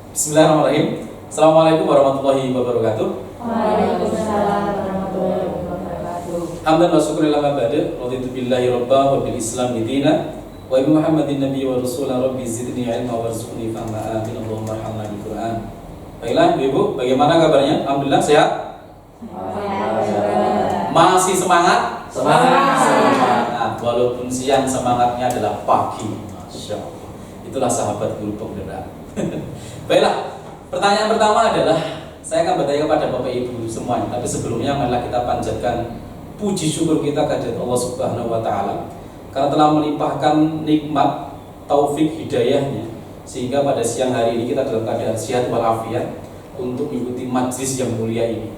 Bismillahirrahmanirrahim. Assalamualaikum warahmatullahi wabarakatuh. Waalaikumsalam warahmatullahi wabarakatuh. Hamdan wa syukran lillah ba'da. Raditu billahi rabba wa bil islam dina wa bi Muhammadin nabiyyi wa rasulah. Rabbi zidni ilma warzuqni fahma. Amin. Allahumma arhamna bil Qur'an. Baiklah Ibu, bagaimana kabarnya? Alhamdulillah sehat? Masih semangat? Semangat. Walaupun siang semangatnya adalah pagi. Masya Allah. Itulah sahabat guru penggerak. Baiklah, pertanyaan pertama adalah saya akan bertanya kepada Bapak Ibu semuanya. Tapi sebelumnya marilah kita panjatkan puji syukur kita kepada Allah Subhanahu wa taala karena telah melimpahkan nikmat taufik hidayahnya sehingga pada siang hari ini kita dalam keadaan sehat walafiat untuk mengikuti majlis yang mulia ini.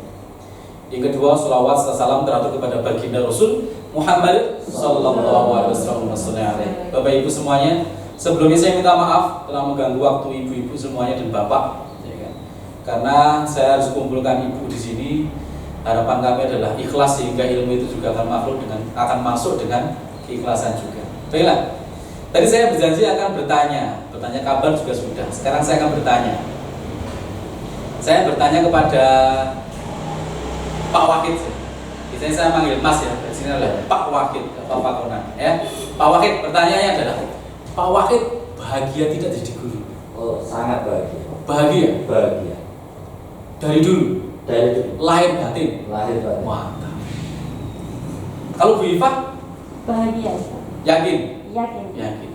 Yang kedua, sholawat serta salam teratur kepada baginda Rasul Muhammad sallallahu alaihi wasallam. Bapak Ibu semuanya, sebelumnya saya minta maaf telah mengganggu waktu ibu-ibu semuanya dan bapak, ya kan? Karena saya harus kumpulkan ibu di sini. Harapan kami adalah ikhlas sehingga ilmu itu juga akan masuk dengan keikhlasan juga. Baiklah, tadi saya berjanji akan bertanya kabar juga sudah. Sekarang saya akan bertanya. Saya bertanya kepada Pak Wahid. Biasanya saya manggil Mas ya. Di sini adalah Pak Wahid atau Pak Konan, ya. Pak Wahid, pertanyaannya adalah Pak Wahid bahagia tidak jadi guru? Oh, sangat bahagia. Bahagia? Bahagia. Dari dulu? Dari dulu. Lahir batin? Lahir batin. Mantap. Kalau Bu Iva? Bahagia. Yakin? Yakin.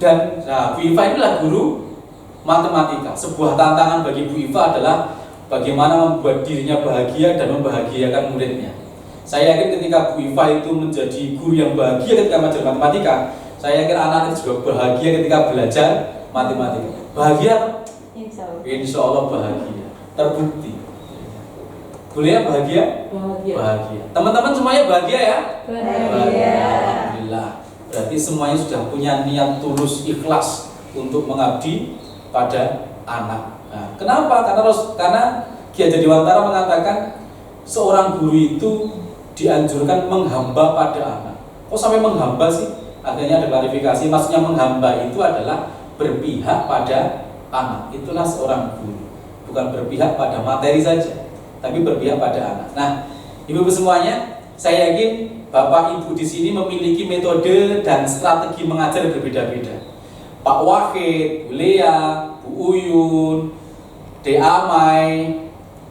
Dan Bu Iva inilah guru matematika. Sebuah tantangan bagi Bu Iva adalah bagaimana membuat dirinya bahagia dan membahagiakan muridnya. Saya yakin ketika Bu Iva itu menjadi guru yang bahagia ketika mengajar matematika, saya yakin anak-anak juga bahagia ketika belajar matematika. Bahagia? Insya Allah bahagia. Terbukti. Boleh ya bahagia? Bahagia. Teman-teman semuanya bahagia ya? Bahagia. Alhamdulillah. Berarti semuanya sudah punya niat tulus ikhlas untuk mengabdi pada anak. Nah, kenapa? Karena Ki Hajar Dewantara mengatakan seorang guru itu dianjurkan menghamba pada anak. Kok sampai menghamba sih? Akhirnya ada klarifikasi. Maksudnya menghamba itu adalah berpihak pada anak. Itulah seorang guru. Bukan berpihak pada materi saja, tapi berpihak pada anak. Nah, ibu-ibu semuanya, saya yakin Bapak Ibu di sini memiliki metode dan strategi mengajar berbeda-beda. Pak Wahid, Bu Lea, Bu Uyun, De Amai,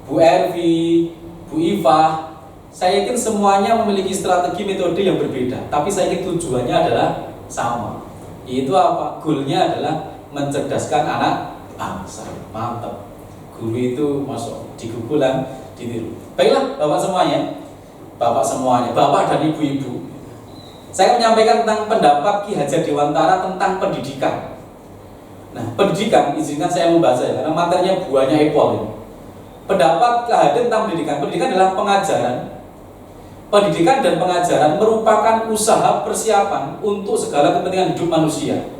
Bu Ervi, Bu Iva, saya yakin semuanya memiliki strategi metode yang berbeda. Tapi saya yakin tujuannya adalah sama. Yaitu apa? Goalnya adalah mencerdaskan anak bangsa. Mantap. Guru itu masuk di gugulan, ditiru. Baiklah Bapak semuanya, Bapak dan Ibu-ibu, saya menyampaikan tentang pendapat Ki Hajar Dewantara tentang pendidikan. Nah, pendidikan, izinkan saya membaca ya, karena materinya buahnya epol ini. Pendapat Ki Hajar tentang pendidikan adalah pengajaran. Pendidikan dan pengajaran merupakan usaha persiapan untuk segala kepentingan hidup manusia,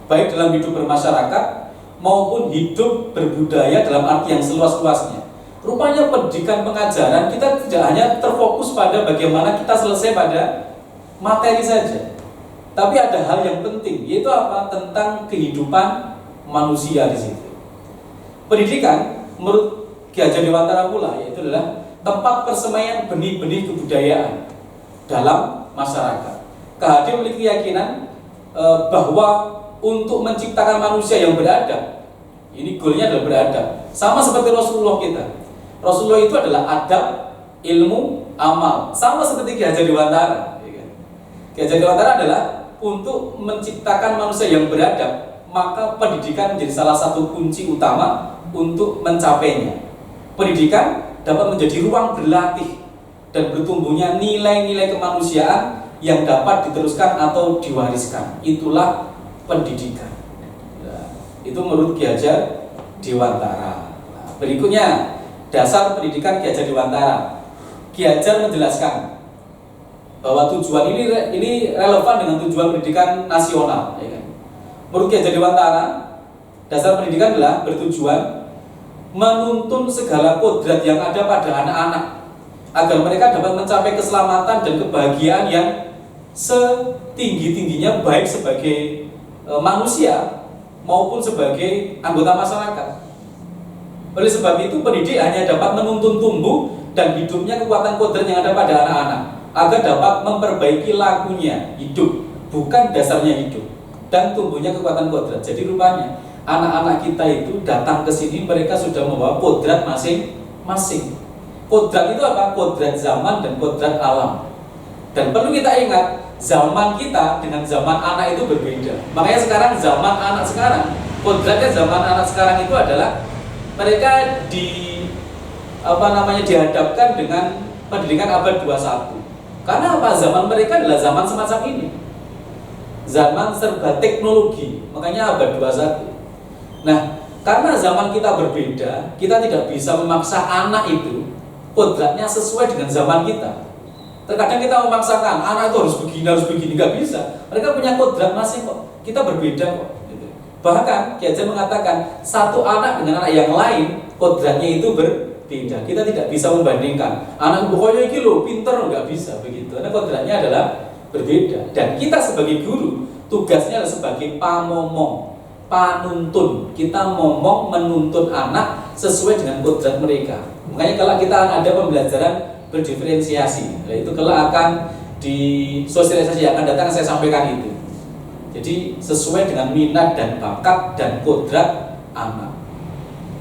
baik dalam hidup bermasyarakat maupun hidup berbudaya dalam arti yang seluas-luasnya. Rupanya pendidikan pengajaran kita tidak hanya terfokus pada bagaimana kita selesai pada materi saja, tapi ada hal yang penting, yaitu apa? Tentang kehidupan manusia di situ. Pendidikan menurut Ki Hajar Dewantara pula yaitu adalah tempat persemaian benih-benih kebudayaan dalam masyarakat. Ki memiliki keyakinan bahwa untuk menciptakan manusia yang beradab, ini goalnya adalah beradab. Sama seperti Rasulullah kita. Rasulullah itu adalah adab, ilmu, amal. Sama seperti Ki Hajar Dewantara. Ki Hajar Dewantara adalah untuk menciptakan manusia yang beradab, maka pendidikan menjadi salah satu kunci utama untuk mencapainya. Pendidikan dapat menjadi ruang berlatih dan bertumbuhnya nilai-nilai kemanusiaan yang dapat diteruskan atau diwariskan. Itulah pendidikan. Nah, itu menurut Ki Hajar Dewantara. Nah, berikutnya dasar pendidikan Ki Hajar Dewantara. Ki Hajar menjelaskan bahwa tujuan ini relevan dengan tujuan pendidikan nasional. Ya kan? Menurut Ki Hajar Dewantara, dasar pendidikan adalah bertujuan menuntun segala kodrat yang ada pada anak-anak agar mereka dapat mencapai keselamatan dan kebahagiaan yang setinggi-tingginya, baik sebagai manusia maupun sebagai anggota masyarakat. Oleh sebab itu pendidik hanya dapat menuntun tumbuh dan hidupnya kekuatan kodrat yang ada pada anak-anak agar dapat memperbaiki lakunya hidup, bukan dasarnya hidup, dan tumbuhnya kekuatan kodrat. Jadi rupanya anak-anak kita itu datang ke sini mereka sudah membawa kodrat masing-masing. Kodrat itu apa? Kodrat zaman dan kodrat alam. Dan perlu kita ingat, zaman kita dengan zaman anak itu berbeda. Makanya sekarang zaman anak sekarang, kodratnya zaman anak sekarang itu adalah mereka dihadapkan dengan pendidikan abad 21. Karena apa? Zaman mereka adalah zaman semacam ini. Zaman serba teknologi, makanya abad 21. Nah, karena zaman kita berbeda, kita tidak bisa memaksa anak itu kodratnya sesuai dengan zaman kita. Terkadang kita memaksakan anak itu harus begini, nggak bisa. Mereka punya kodrat masing kok. Kita berbeda kok. Gitu. Bahkan Ki Hajar mengatakan satu anak dengan anak yang lain kodratnya itu berbeda. Kita tidak bisa membandingkan. Anak pokoknya ini loh pinter, nggak bisa begitu. Karena kodratnya adalah berbeda. Dan kita sebagai guru tugasnya adalah sebagai pamomong, panuntun. Kita ngomong menuntun anak sesuai dengan kodrat mereka. Makanya kalau kita ada pembelajaran berdiferensiasi, itu kalau akan di sosialisasi yang akan datang saya sampaikan itu. Jadi sesuai dengan minat dan bakat dan kodrat anak.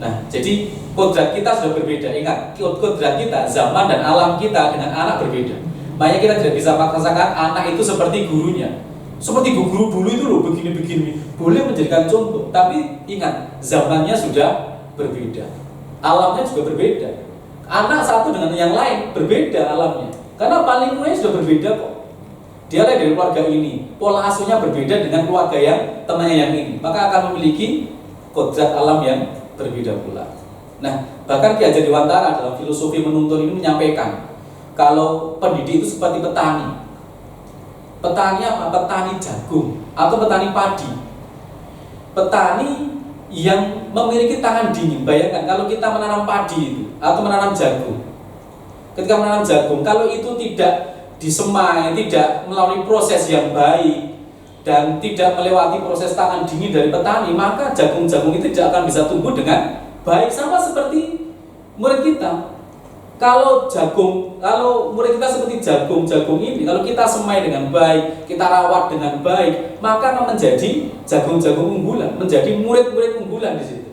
Nah, jadi kodrat kita sudah berbeda. Ingat, kodrat kita, zaman dan alam kita dengan anak berbeda. Makanya kita tidak bisa paksakan anak itu seperti gurunya. Seperti guru dulu itu loh begini-begini. Boleh menjadikan contoh, tapi ingat zamannya sudah berbeda. Alamnya juga berbeda. Anak satu dengan yang lain berbeda alamnya. Karena lingkungannya sudah berbeda kok. Dia lahir dari keluarga ini, pola asuhnya berbeda dengan keluarga yang temannya yang ini. Maka akan memiliki kodrat alam yang berbeda pula. Nah, bahkan Ki Hajar Dewantara dalam filosofi menuntun ini menyampaikan kalau pendidik itu seperti petani. Petani apa? Petani jagung atau petani padi. Petani yang memiliki tangan dingin. Bayangkan kalau kita menanam padi itu atau menanam jagung. Ketika menanam jagung, kalau itu tidak disemai, tidak melalui proses yang baik dan tidak melewati proses tangan dingin dari petani, maka jagung-jagung itu tidak akan bisa tumbuh dengan baik. Sama seperti murid kita. Kalau murid kita seperti jagung ini, kalau kita semai dengan baik, kita rawat dengan baik, maka akan menjadi jagung-jagung unggulan, menjadi murid-murid unggulan di situ.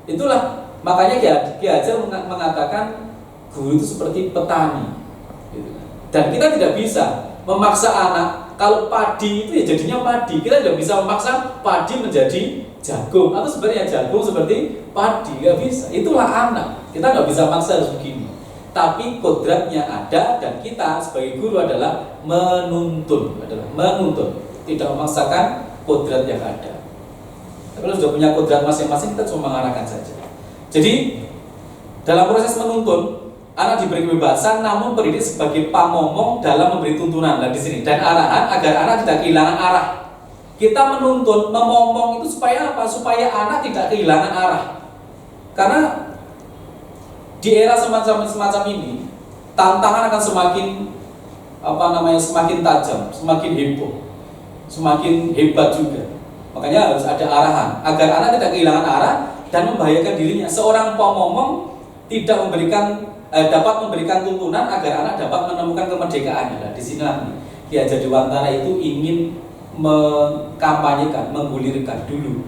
Itulah makanya Ki Hajar mengatakan guru itu seperti petani. Dan kita tidak bisa memaksa anak. Kalau padi itu ya jadinya padi. Kita tidak bisa memaksa padi menjadi jagung atau sebenarnya jagung seperti padi, nggak bisa. Itulah anak. Kita nggak bisa maksa harus begini. Tapi kodratnya ada dan kita sebagai guru adalah menuntun, tidak memaksakan kodrat yang ada. Tapi kalau sudah punya kodrat masing-masing, kita cuma mengarahkan saja. Jadi dalam proses menuntun, anak diberi kebebasan, namun pendidik sebagai pamomong dalam memberi tuntunan di sini dan arahan agar anak tidak kehilangan arah. Kita menuntun, memomong itu supaya apa? Supaya anak tidak kehilangan arah. Karena di era semacam ini, tantangan akan semakin tajam, semakin heboh, semakin hebat juga. Makanya harus ada arahan agar anak tidak kehilangan arah dan membahayakan dirinya. Seorang pamomong tidak dapat memberikan tuntunan agar anak dapat menemukan kemerdekaannya. Nah, di sini Ki Hajar Dewantara itu ingin mengkampanyekan, menggulirkan dulu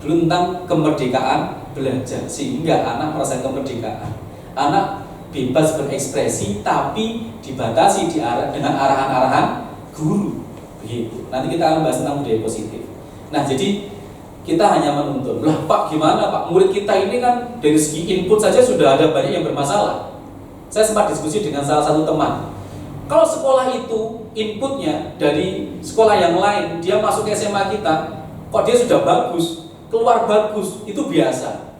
tentang kemerdekaan belajar sehingga anak merasa kemerdekaan. Anak bebas berekspresi tapi dibatasi dengan arahan-arahan guru. Begitu. Nanti kita akan bahas tentang budaya positif. Nah, jadi kita hanya menuntun. Lah Pak, gimana Pak? Murid kita ini kan dari segi input saja sudah ada banyak yang bermasalah. Saya sempat diskusi dengan salah satu teman. Kalau sekolah itu inputnya dari sekolah yang lain, dia masuk ke SMA kita, kok dia sudah bagus, keluar bagus, itu biasa.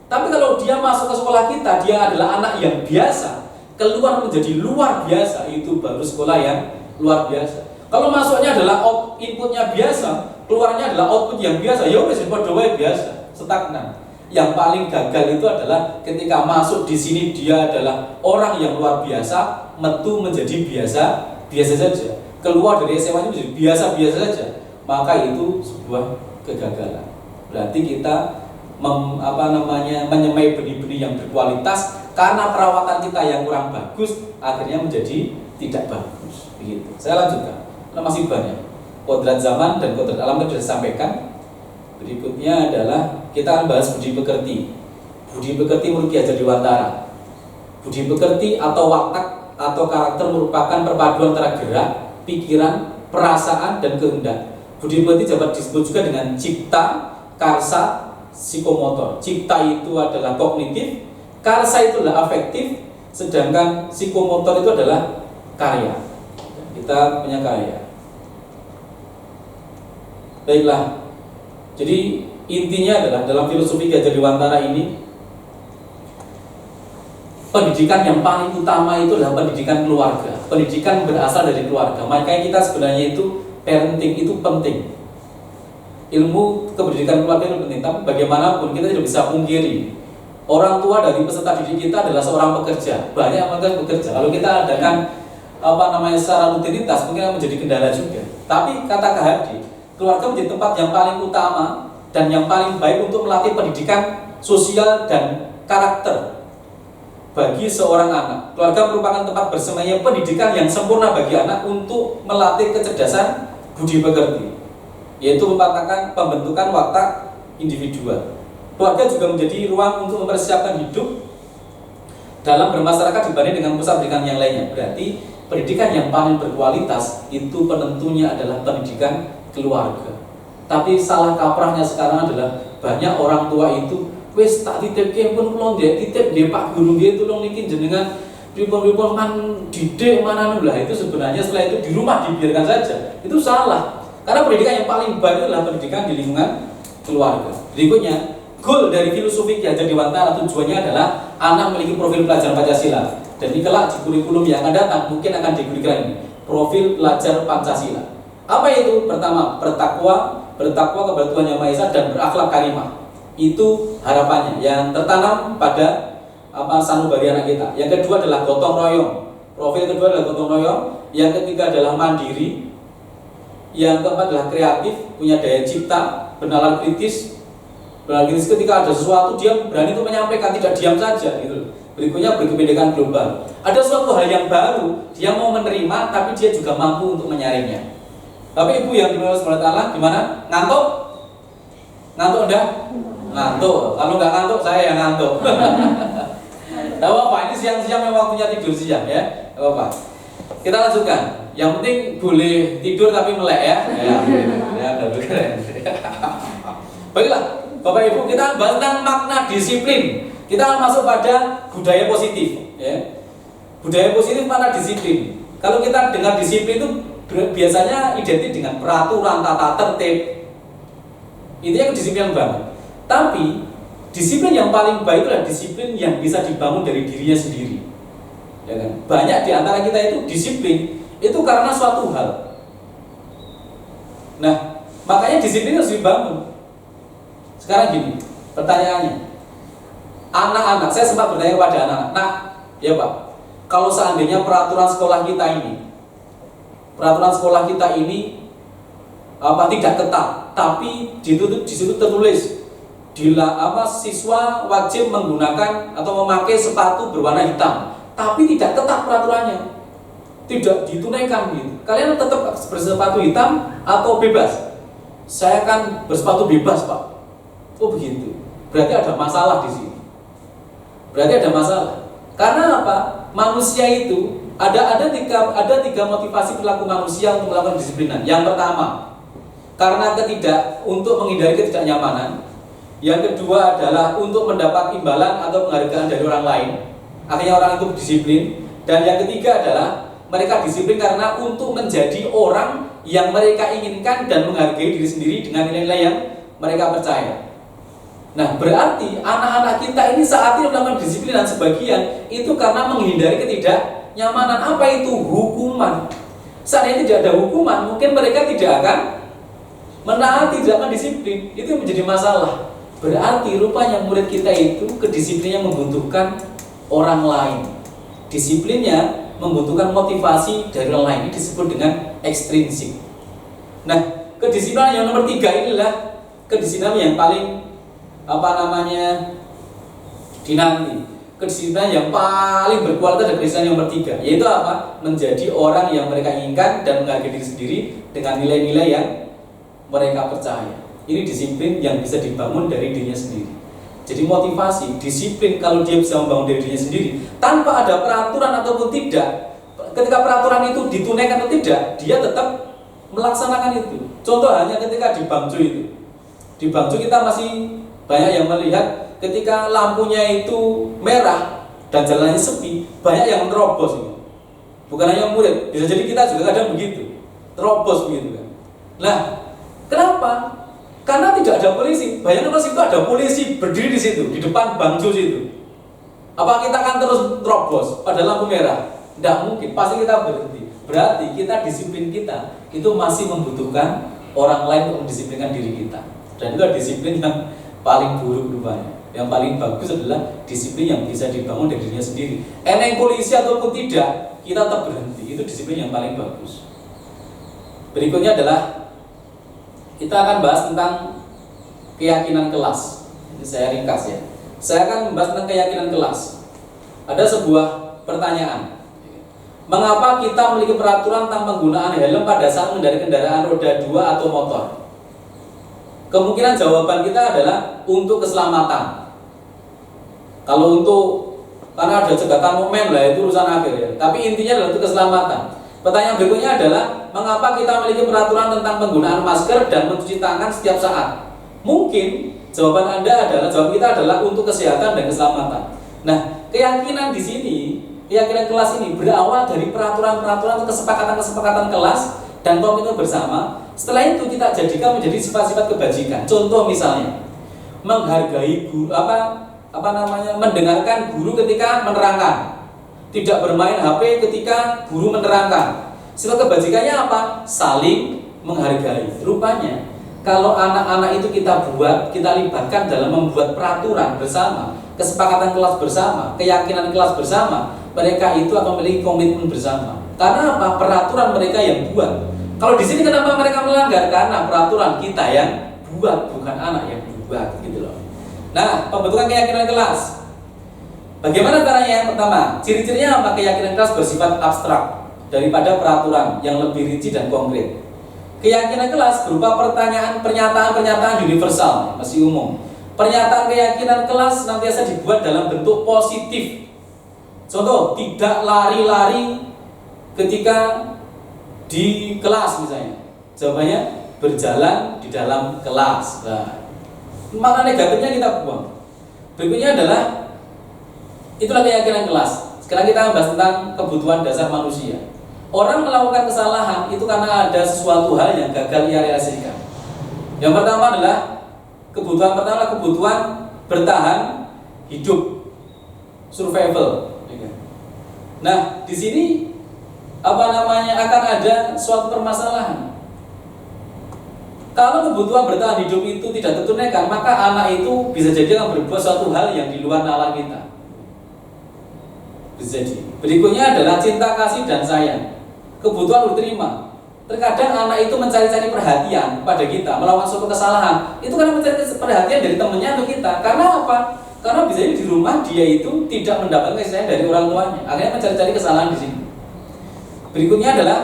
Tapi kalau dia masuk ke sekolah kita, dia adalah anak yang biasa, keluar menjadi luar biasa, itu baru sekolah yang luar biasa. Kalau masuknya adalah inputnya biasa, keluarnya adalah output yang biasa, ya wis padha wae biasa, stagnan. Yang paling gagal itu adalah ketika masuk di sini dia adalah orang yang luar biasa, metu menjadi biasa saja. Keluar dari SMA menjadi biasa saja. Maka itu sebuah kegagalan. Berarti kita menyemai benih-benih yang berkualitas, karena perawatan kita yang kurang bagus akhirnya menjadi tidak bagus. Begitu. Saya lanjutkan. Karena masih banyak. Kodrat zaman dan kodrat alam itu sudah disampaikan. Berikutnya adalah kita akan bahas budi pekerti. Budi pekerti menurut Ki Hajar Dewantara. Budi pekerti atau watak atau karakter merupakan perpaduan antara gerak, pikiran, perasaan, dan kehendak. Budi pekerti dapat disebut juga dengan cipta, karsa, psikomotor. Cipta itu adalah kognitif, karsa itu adalah afektif, sedangkan psikomotor itu adalah karya. Kita punya karya. Baiklah. Jadi intinya adalah dalam filosofi Ki Hajar Dewantara ini, pendidikan yang paling utama itu adalah pendidikan keluarga. Pendidikan berasal dari keluarga. Makanya kita sebenarnya itu parenting itu penting. Ilmu kependidikan keluarga itu penting. Tapi bagaimanapun kita tidak bisa pungkiri, orang tua dari peserta didik kita adalah seorang pekerja. Banyak yang bekerja. Kalau kita adakan secara rutinitas mungkin akan menjadi kendala juga. Tapi kata Kak Hadi, keluarga menjadi tempat yang paling utama dan yang paling baik untuk melatih pendidikan sosial dan karakter bagi seorang anak. Keluarga merupakan tempat bersemayam pendidikan yang sempurna bagi anak untuk melatih kecerdasan budi pekerti, yaitu pembentukan watak individual. Keluarga juga menjadi ruang untuk mempersiapkan hidup dalam bermasyarakat dibanding dengan pusat pendidikan yang lainnya. Berarti pendidikan yang paling berkualitas itu penentunya adalah pendidikan keluarga. Tapi salah kaprahnya sekarang adalah banyak orang tua itu wis tak titipke pun kula ndek titip nggih Pak Guru nggih tolong niki jenengan pripun-pripun man didik mana lah, itu sebenarnya setelah itu di rumah dibiarkan saja. Itu salah. Karena pendidikan yang paling baik adalah pendidikan di lingkungan keluarga. Berikutnya, goal dari filosofi Ki Hajar Dewantara tujuannya adalah anak memiliki profil pelajar Pancasila. Dan ini kelak di kurikulum yang akan datang mungkin akan diberikan ini, profil pelajar Pancasila. Apa itu? Pertama, bertakwa kepada Tuhan Yang Maha Esa dan berakhlak karimah. Itu harapannya yang tertanam pada sanubari anak kita. Yang kedua adalah gotong royong. Profil kedua adalah gotong royong. Yang ketiga adalah mandiri. Yang keempat adalah kreatif, punya daya cipta, bernalar kritis. Bernalar kritis ketika ada sesuatu dia berani untuk menyampaikan, tidak diam saja gitu. Berikutnya berkependekan global. Ada suatu hal yang baru, dia mau menerima tapi dia juga mampu untuk menyaringnya. Tapi Ibu yang dimuliakan Allah Subhanahu wa taala gimana? Ngantuk? Ngantuk enggak? Ngantuk. Kalau enggak ngantuk saya yang ngantuk. Enggak apa-apa, ini siang-siang memang waktunya tidur siang ya. Enggak apa-apa. Kita lanjutkan. Yang penting boleh tidur tapi melek ya. Ya, keren. Baiklah, Bapak Ibu, kita bahas tentang makna disiplin. Kita akan masuk pada budaya positif ya. Budaya positif makna disiplin. Kalau kita dengar disiplin itu biasanya identik dengan peraturan, tata tertib. Intinya kedisiplinan banget. Tapi disiplin yang paling baik adalah disiplin yang bisa dibangun dari dirinya sendiri. Ya kan? Banyak di antara kita itu disiplin itu karena suatu hal. Nah, makanya disiplin harus dibangun. Sekarang gini, pertanyaannya, anak-anak, saya sempat bertanya kepada anak-anak, nah, ya Pak, kalau seandainya peraturan sekolah kita ini tidak ketat, tapi di situ tertulis siswa wajib menggunakan atau memakai sepatu berwarna hitam, tapi tidak ketat peraturannya, tidak ditunaikan gitu. Kalian tetap bersepatu hitam atau bebas? Saya kan bersepatu bebas Pak. Oh begitu. Berarti ada masalah di sini. Berarti ada masalah. Karena apa? Manusia itu ada tiga motivasi perilaku manusia untuk melakukan disiplinan. Yang pertama, karena untuk menghindari ketidaknyamanan. Yang kedua adalah untuk mendapat imbalan atau penghargaan dari orang lain. Akhirnya orang itu disiplin. Dan yang ketiga adalah mereka disiplin karena untuk menjadi orang yang mereka inginkan dan menghargai diri sendiri dengan nilai-nilai yang mereka percaya. Nah, berarti anak-anak kita ini saat ini melakukan disiplin dan sebagian itu karena menghindari ketidaknyamanan. Apa itu? Hukuman. Saat ini tidak ada hukuman, mungkin mereka tidak akan menaati, tidak akan disiplin. Itu menjadi masalah. Berarti rupanya murid kita itu kedisiplinnya membutuhkan orang lain. Disiplinnya membutuhkan motivasi dari orang lain. Ini disebut dengan ekstrinsik. Nah, kedisiplinan yang nomor 3 inilah kedisiplinan yang paling dinanti. Kedisiplinan yang paling berkualitas adalah kedisiplinan yang ketiga, yaitu apa? Menjadi orang yang mereka inginkan dan menghargai diri sendiri dengan nilai-nilai yang mereka percaya. Ini disiplin yang bisa dibangun dari dirinya sendiri. Jadi motivasi, disiplin kalau dia bisa membangun dari dirinya sendiri tanpa ada peraturan ataupun tidak. Ketika peraturan itu ditunaikan atau tidak, dia tetap melaksanakan itu. Contoh hanya ketika di Bangjo itu. Di Bangjo kita masih banyak yang melihat ketika lampunya itu merah dan jalannya sepi, banyak yang terobos itu. Bukan hanya murid, bisa jadi kita juga kadang begitu, terobos begitu kan. Nah, kenapa? Karena tidak ada polisi. Bayangkan kalau situ ada polisi berdiri di situ, di depan Bangjo situ. Apa kita akan terus terobos pada lampu merah? Tidak mungkin, pasti kita berhenti. Berarti kita disiplin kita itu masih membutuhkan orang lain untuk mendisiplinkan diri kita. Dan itu adalah disiplin yang paling buruk rupanya. Yang paling bagus adalah disiplin yang bisa dibangun dari dirinya sendiri. Eneng polisi ataupun tidak, kita tetap berhenti. Itu disiplin yang paling bagus. Berikutnya adalah kita akan bahas tentang keyakinan kelas. Ini saya ringkas ya. Saya akan membahas tentang keyakinan kelas. Ada sebuah pertanyaan. Mengapa kita memiliki peraturan tentang penggunaan helm pada saat mengendarai kendaraan roda 2 atau motor? Kemungkinan jawaban kita adalah untuk keselamatan. Kalau karena ada cegatan momen lah, itu urusan akhir ya. Tapi intinya adalah untuk keselamatan. Pertanyaan berikutnya adalah mengapa kita memiliki peraturan tentang penggunaan masker dan mencuci tangan setiap saat? Mungkin jawaban jawab kita adalah untuk kesehatan dan keselamatan. Nah, keyakinan di sini, keyakinan kelas ini berawal dari peraturan-peraturan kesepakatan kelas dan komitmen bersama. Setelah itu kita jadikan menjadi sifat-sifat kebajikan. Contoh misalnya, menghargai guru, mendengarkan guru ketika menerangkan, tidak bermain HP ketika guru menerangkan. Sifat kebajikannya apa? Saling menghargai. Rupanya kalau anak-anak itu kita libatkan dalam membuat peraturan bersama, kesepakatan kelas bersama, keyakinan kelas bersama, mereka itu akan memiliki komitmen bersama. Karena apa? Peraturan mereka yang buat. Kalau di sini kenapa mereka melanggar? Karena peraturan kita yang buat, bukan anak yang buat, gitu loh. Nah, pembentukan keyakinan kelas. Bagaimana caranya? Yang pertama, ciri-cirinya apa? Keyakinan kelas bersifat abstrak daripada peraturan yang lebih rinci dan konkret. Keyakinan kelas berupa pernyataan-pernyataan universal, masih umum. Pernyataan keyakinan kelas senantiasa dibuat dalam bentuk positif. Contoh, tidak lari-lari ketika di kelas misalnya. Jawabannya berjalan di dalam kelas. Nah, makna negatifnya kita buang. Berikutnya adalah itulah keyakinan kelas. Sekarang kita bahas tentang kebutuhan dasar manusia. Orang melakukan kesalahan itu karena ada sesuatu hal yang gagal ia realisasikan. Yang pertama adalah kebutuhan bertahan hidup, survival. Nah, di sini akan ada suatu permasalahan. Kalau kebutuhan bertahan hidup itu tidak tertunaikan, maka anak itu bisa jadi akan berbuat suatu hal yang di luar nalar kita. Bisa jadi. Berikutnya adalah cinta kasih dan sayang. Kebutuhan diterima. Terkadang anak itu mencari-cari perhatian pada kita, melakukan suatu kesalahan. Itu karena mencari perhatian dari temannya atau kita. Karena apa? Karena bisa jadi di rumah dia itu tidak mendapatkan kasih sayang dari orang tuanya. Akhirnya mencari-cari kesalahan di sini. Berikutnya adalah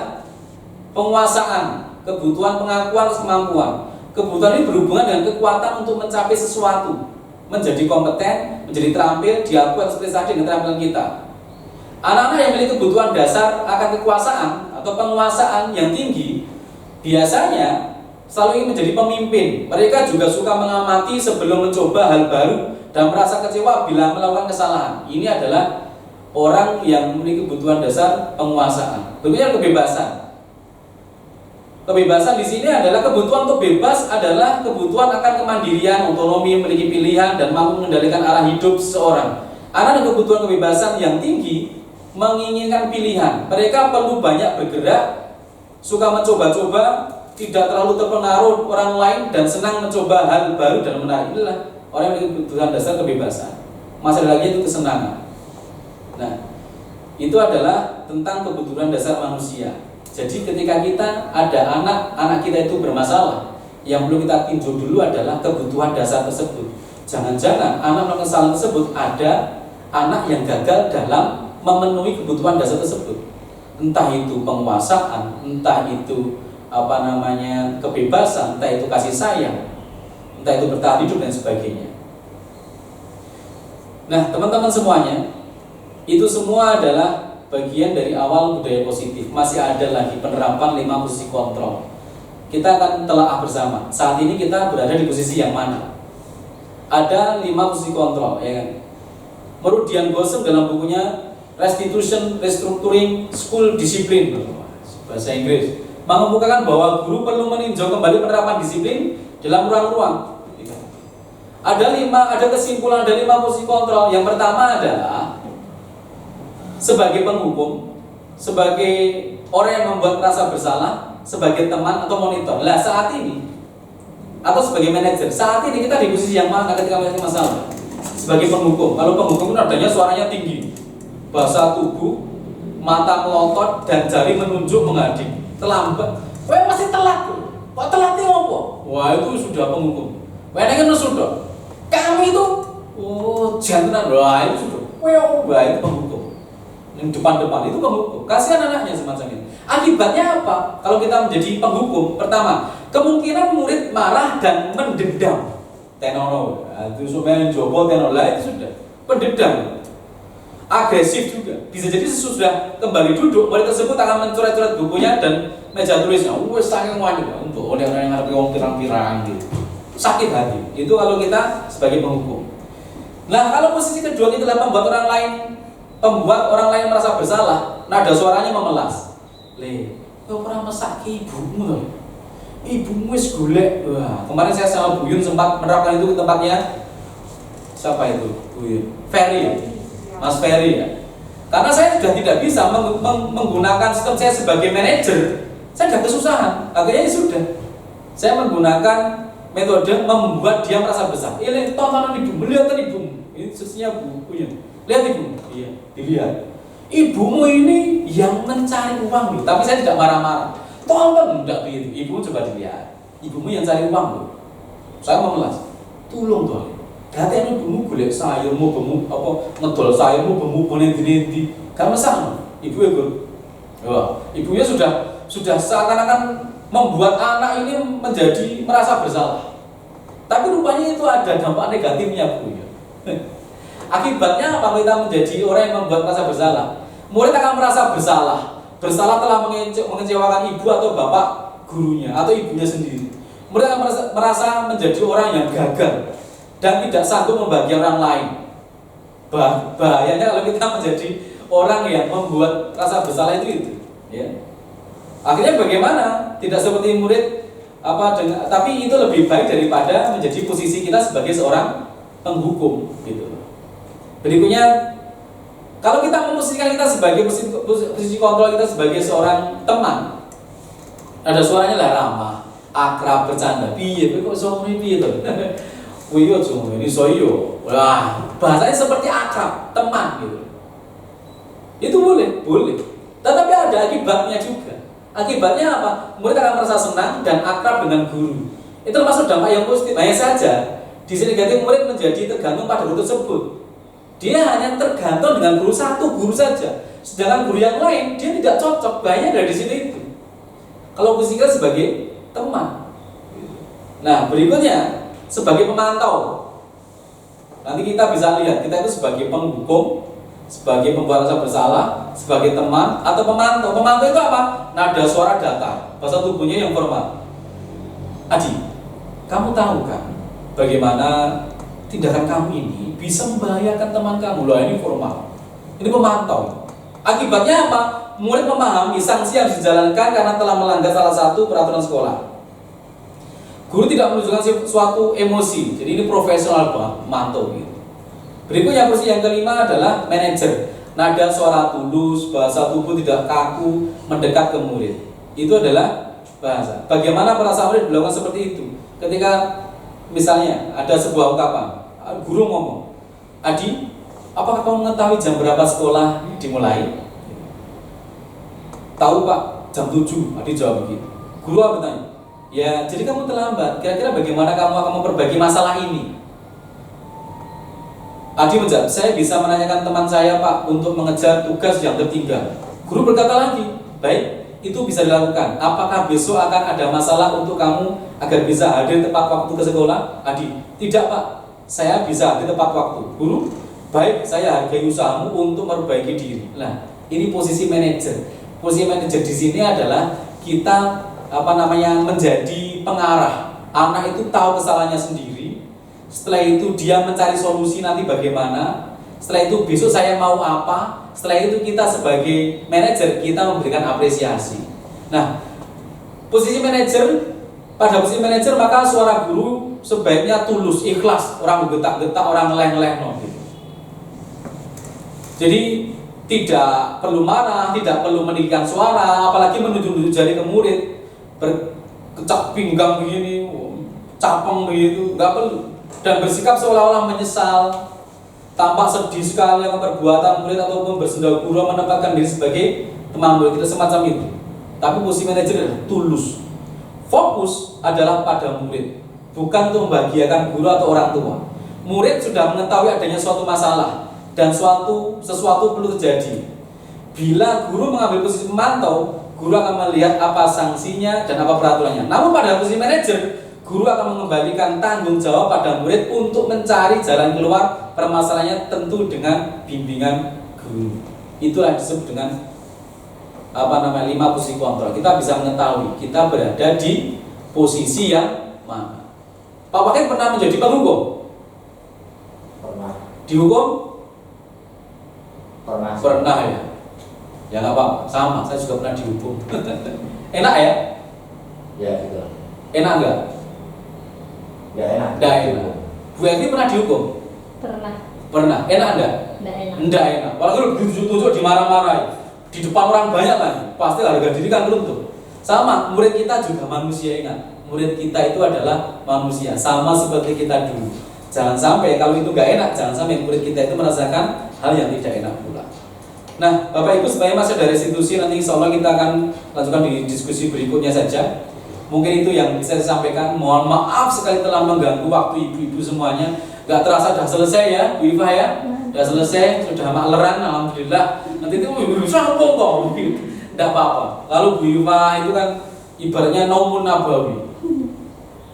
penguasaan, kebutuhan pengakuan atau kemampuan. Kebutuhan ini berhubungan dengan kekuatan untuk mencapai sesuatu, menjadi kompeten, menjadi terampil, diakui atas prestasi dengan keterampilan kita. Anak-anak yang memiliki kebutuhan dasar akan kekuasaan atau penguasaan yang tinggi biasanya selalu ingin menjadi pemimpin. Mereka juga suka mengamati sebelum mencoba hal baru dan merasa kecewa bila melakukan kesalahan. Ini adalah orang yang memiliki kebutuhan dasar penguasaan. Berikutnya kebebasan. Kebebasan di sini adalah kebutuhan untuk bebas adalah kebutuhan akan kemandirian, otonomi, memiliki pilihan dan mampu mengendalikan arah hidup seseorang. Anak dengan kebutuhan kebebasan yang tinggi menginginkan pilihan. Mereka perlu banyak bergerak, suka mencoba-coba, tidak terlalu terpengaruh orang lain dan senang mencoba hal baru dan menarik. Inilah orang yang memiliki kebutuhan dasar kebebasan. Masalah lagi itu kesenangan. Nah, itu adalah tentang kebutuhan dasar manusia. Jadi ketika kita ada anak kita itu bermasalah, yang perlu kita tinjau dulu adalah kebutuhan dasar tersebut. jangan-jangan anak melakukan kesalahan tersebut ada anak yang gagal dalam memenuhi kebutuhan dasar tersebut. Entah itu penguasaan, entah itu kebebasan, entah itu kasih sayang, entah itu bertahan hidup dan sebagainya. Nah, teman-teman semuanya, itu semua adalah bagian dari awal budaya positif. Masih ada lagi penerapan 5 posisi kontrol. Kita akan telaah bersama. Saat ini kita berada di posisi yang mana? Ada 5 posisi kontrol, ya kan? Menurut Dian Gosem dalam bukunya Restitution, Restructuring School Discipline, bahasa Inggris, mengemukakan bahwa guru perlu meninjau kembali penerapan disiplin dalam ruang-ruang. Ada kesimpulan dari 5 posisi kontrol. Yang pertama adalah sebagai penghukum, sebagai orang yang membuat merasa bersalah, sebagai teman atau monitor. Lah saat ini, atau sebagai manajer, saat ini kita di posisi yang mana ketika melihat masalah? Sebagai penghukum. Kalau penghukum nadanya suaranya tinggi, bahasa tubuh, mata melotot dan jari menunjuk mengading. Terlambat. Wah masih telat. Kok telatnya apa? Wah itu sudah penghukum. Wah ini kan sudah. Kami itu, jangan. Wah itu sudah. Wah itu penghukum. Yang depan-depan itu penghukum. Kasihan anaknya semacam ini. Akibatnya apa? Kalau kita menjadi penghukum, pertama, kemungkinan murid marah dan mendendam. Tenono, itu sebenarnya jopo tenono lah itu sudah pendendam. Agresif juga. Bisa jadi sesudah kembali duduk, murid tersebut akan mencoret-coret bukunya dan meja tulisnya. Saking wajib untuk oleh orang yang ngerti wong pirang-pirang gitu. Sakit hati. Itu kalau kita sebagai penghukum. Nah, kalau posisi kedua kita adalah membuat orang lain merasa bersalah, nada suaranya memelas. Kau pernah mesaki ibumu loh. Ibumu wis golek. Wah, kemarin saya sama Bu Yun sempat menerapkan itu ke tempatnya. Siapa itu? Bu Yun. Ferry. Mas Ferry ya. Karena saya sudah tidak bisa menggunakan sistem saya sebagai manajer. Saya sudah kesusahan. Akhirnya ya sudah. Saya menggunakan metode membuat dia merasa besar. Ini tontonan ibu, lihat ibumu. Ini sesinya Bu Yun. Lihat ibumu. Iya, dilihat. Ibumu ini yang mencari uang loh. Tapi saya tidak marah-marah. Tonton enggak begitu. Ibumu coba dilihat. Ibumu yang cari uang loh. Saya memelas. Tolong tuh. Katanya ibumu golek sayurmu bemu ngedol sayurmu bemu bonen-bonen. Kan mesakno. Ibu itu. Wah, ibunya sudah seakan-akan membuat anak ini menjadi merasa bersalah. Tapi rupanya itu ada dampak negatifnya, Bu. Akibatnya apa? Kita menjadi orang yang membuat merasa bersalah. Murid akan merasa bersalah telah mengecewakan ibu atau bapak gurunya atau ibunya sendiri. Murid akan merasa menjadi orang yang gagal dan tidak sanggup membagi orang lain. Bahayanya kalau kita menjadi orang yang membuat rasa bersalah itu ya. Akhirnya bagaimana? Tidak seperti murid tapi itu lebih baik daripada menjadi posisi kita sebagai seorang penghukum gitu. Berikutnya, kalau kita memposisikan kita sebagai posisi kontrol kita sebagai seorang teman, ada suaranya lah ramah, akrab, bercanda. Piye, kok iso ngene piye to? Kuwi yo ini soyo. Wah, bahasanya seperti akrab, teman gitu. Itu boleh. Tetapi ada akibatnya juga. Akibatnya apa? Murid akan merasa senang dan akrab dengan guru. Itu termasuk dampak yang positif. Hanya saja di sini negatif murid menjadi tergantung pada guru tersebut. Dia hanya tergantung dengan guru satu guru saja. Sedangkan guru yang lain dia tidak cocok. Bahaya dari sini itu. Kalau posisikan sebagai teman. Nah berikutnya sebagai pemantau. Nanti kita bisa lihat kita itu sebagai penghukum, sebagai pembuat rasa bersalah, sebagai teman atau pemantau. Pemantau itu apa? Nada suara datar, bahasa tubuhnya yang formal. Adi, kamu tahu kan bagaimana tindakan kamu ini bisa membahayakan teman kamu? Loh ini formal. Ini pemantau. Akibatnya apa? Murid memahami sanksi yang dijalankan karena telah melanggar salah satu peraturan sekolah. Guru tidak menunjukkan suatu emosi. Jadi ini profesional banget, mantau gitu. Berikutnya posisi yang kelima adalah manajer. Nada suara tulus, bahasa tubuh tidak kaku, mendekat ke murid. Itu adalah bahasa. Bagaimana perasaan murid dilakukan seperti itu? Ketika misalnya ada sebuah ungkapan, guru ngomong, Adi, apakah kamu mengetahui jam berapa sekolah dimulai? Tahu Pak, jam 7. Adi jawab begitu. Guru apa bertanya? Ya, jadi kamu terlambat. Kira-kira bagaimana kamu akan memperbaiki masalah ini? Adi menjawab, saya bisa menanyakan teman saya Pak untuk mengejar tugas yang tertinggal. Guru berkata lagi, baik, itu bisa dilakukan. Apakah besok akan ada masalah untuk kamu agar bisa hadir tepat waktu ke sekolah? Adi, tidak Pak, saya bisa hadir tepat waktu. Guru, baik, saya hargai usahamu untuk memperbaiki diri. Nah, ini posisi manajer. Posisi manajer di sini adalah kita menjadi pengarah. Anak itu tahu kesalahannya sendiri. Setelah itu dia mencari solusi nanti bagaimana. Setelah itu besok saya mau apa. Setelah itu kita sebagai manajer kita memberikan apresiasi. Nah, posisi manajer, pada posisi manajer maka suara guru sebaiknya tulus, ikhlas, orang getak-getak, orang leng-leng gitu. Jadi tidak perlu marah, tidak perlu meninggikan suara, apalagi menunjuk-nunjuk jari ke murid, berkecak pinggang begini, capeng begitu, nggak perlu. Dan bersikap seolah-olah menyesal, tampak sedih sekali akan perbuatan murid ataupun bersendagura menempatkan diri sebagai teman murid, tidak semacam itu. Tapi posisi manajer adalah tulus. Fokus adalah pada murid, bukan untuk membahagiakan guru atau orang tua. Murid sudah mengetahui adanya suatu masalah dan sesuatu perlu terjadi. Bila guru mengambil posisi memantau, guru akan melihat apa sanksinya dan apa peraturannya. Namun pada posisi manajer, guru akan mengembalikan tanggung jawab pada murid untuk mencari jalan keluar permasalahannya, tentu dengan bimbingan guru. Itulah disebut dengan 5 posisi kontrol. Kita bisa mengetahui kita berada di posisi yang mana. Pak Wakil pernah menjadi penghukum? Pernah. Dihukum? Pernah ya. Ya nggak apa-apa, sama. Saya juga pernah dihukum. Enak ya? Ya gitu. Enak nggak? Ya enak. Nggak enak. Bu Evi pernah dihukum? Pernah. Enak nggak? Nggak enak. Walaupun ditunjuk-tunjuk, dimarah-marahi di depan orang banyak lagi, pasti harga diri kan runtuh. Sama, murid kita juga manusia, ingat. Murid kita itu adalah manusia, sama seperti kita dulu. Jangan sampai kalau itu nggak enak, jangan sampai murid kita itu merasakan hal yang tidak enak pula. Nah, Bapak Ibu, sebagai masuk dari restitusi, nanti insya Allah kita akan lanjutkan di diskusi berikutnya saja. Mungkin itu yang bisa saya sampaikan. Mohon maaf sekali telah mengganggu waktu ibu-ibu semuanya. Gak terasa sudah selesai ya, Bu Iva ya. Sudah selesai, sudah makleran, alhamdulillah. Nanti itu ibu-ibu sambung kok. Tidak apa-apa. Lalu Bu Iva itu kan ibaratnya naumun nabawi,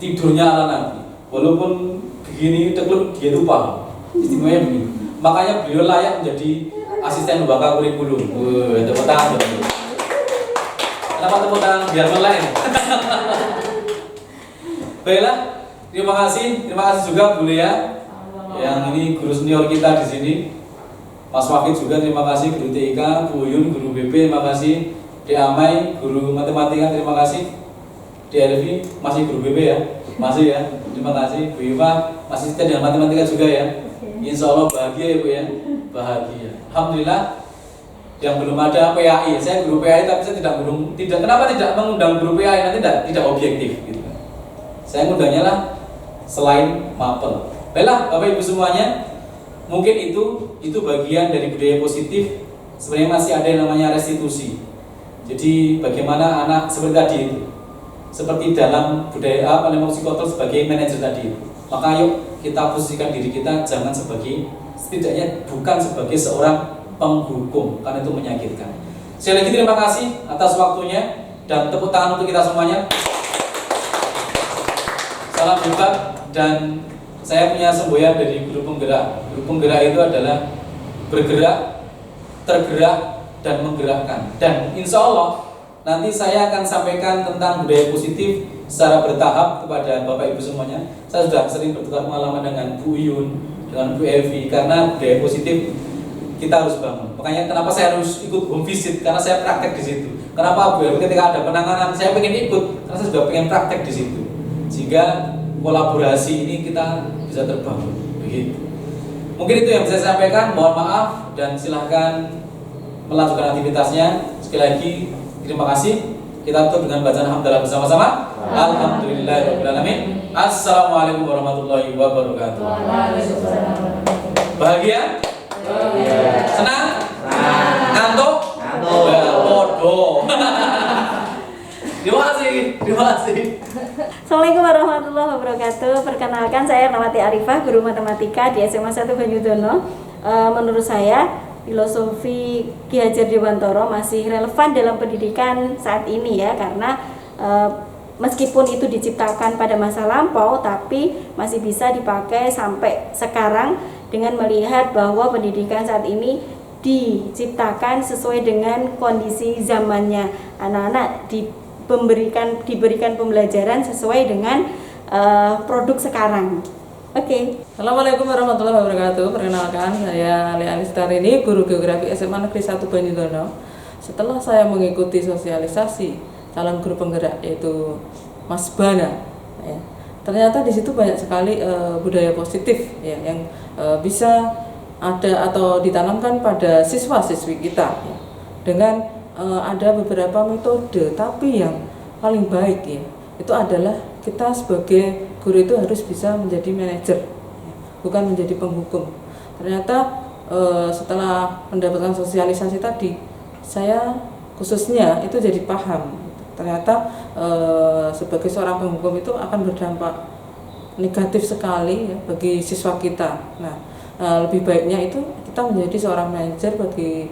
tidurnya ala Nabi. Walaupun begini tekluk dia lupa. Istimewanya begini. Makanya beliau layak menjadi asisten lembaga kurikulum. Tepuk tangan. Kenapa tepuk tangan? Biar melek. Baiklah, terima kasih juga Bu Lea. Yang ini guru senior kita di sini. Mas Wafid juga terima kasih, guru TIK, Bu Yun, guru BP, terima kasih. Di Amai, guru matematika, terima kasih. Di Elvi, masih guru BP ya? Masih ya, terima kasih. Bu Iva, masih setia dengan matematika juga ya? Insya Allah bahagia ya Bu ya? Bahagia. Alhamdulillah. Yang belum ada PAI, saya guru PAI tapi saya kenapa tidak mengundang guru PAI, nanti tidak objektif gitu. Saya ngundangnya lah selain mapel. Baiklah Bapak Ibu semuanya, mungkin itu bagian dari budaya positif. Sebenarnya masih ada yang namanya restitusi. Jadi bagaimana anak seperti tadi itu, seperti dalam budaya psikotel sebagai manajer tadi. Maka yuk kita posisikan diri kita jangan sebagai, setidaknya bukan sebagai seorang penghukum, karena itu menyakitkan. Sekali lagi terima kasih atas waktunya dan tepuk tangan untuk kita semuanya. Salam hebat. Dan saya punya semboyan dari guru penggerak. Guru penggerak itu adalah bergerak, tergerak, dan menggerakkan. Dan insya Allah nanti saya akan sampaikan tentang budaya positif secara bertahap kepada Bapak Ibu semuanya. Saya sudah sering bertukar pengalaman dengan Bu Yun, dengan Bu Evi, karena budaya positif kita harus bangun. Makanya kenapa saya harus ikut home visit, karena saya praktek di situ. Kenapa Bu Evi ketika ada penanganan saya pengen ikut, karena saya juga pengen praktek di situ. Sehingga kolaborasi ini kita bisa terbangun. Begitu. Mungkin itu yang bisa saya sampaikan. Mohon maaf dan silahkan melanjutkan aktivitasnya. Sekali lagi terima kasih. Kita tutup dengan bacaan hamdalah bersama-sama. Alhamdulillahirobbilalamin. Assalamualaikum warahmatullahi wabarakatuh. Bahagia? Senang? Ngantuk? Bodoh. Terima kasih. Assalamualaikum warahmatullahi wabarakatuh. Perkenalkan, saya Ernawati Arifah, guru matematika di SMA 1 Banyudono. Menurut saya, filosofi Ki Hajar Dewantara masih relevan dalam pendidikan saat ini ya, karena meskipun itu diciptakan pada masa lampau, tapi masih bisa dipakai sampai sekarang dengan melihat bahwa pendidikan saat ini diciptakan sesuai dengan kondisi zamannya. Anak-anak diberikan pembelajaran sesuai dengan produk sekarang. Oke. Assalamualaikum warahmatullahi wabarakatuh. Perkenalkan, saya Leani Starini, guru geografi SMA Negeri 1 Banyudono. Setelah saya mengikuti sosialisasi calon guru penggerak yaitu Mas Bana, ya, ternyata di situ banyak sekali budaya positif ya, yang bisa ada atau ditanamkan pada siswa-siswi kita ya, dengan ada beberapa metode, tapi yang paling baik ya itu adalah kita sebagai guru itu harus bisa menjadi manajer ya, bukan menjadi penghukum. Ternyata setelah mendapatkan sosialisasi tadi, saya khususnya itu jadi paham. Ternyata sebagai seorang penghukum itu akan berdampak negatif sekali ya, bagi siswa kita. Nah, lebih baiknya itu kita menjadi seorang manajer bagi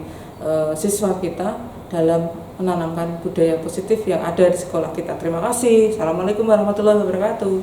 siswa kita dalam menanamkan budaya positif yang ada di sekolah kita. Terima kasih. Assalamualaikum warahmatullahi wabarakatuh.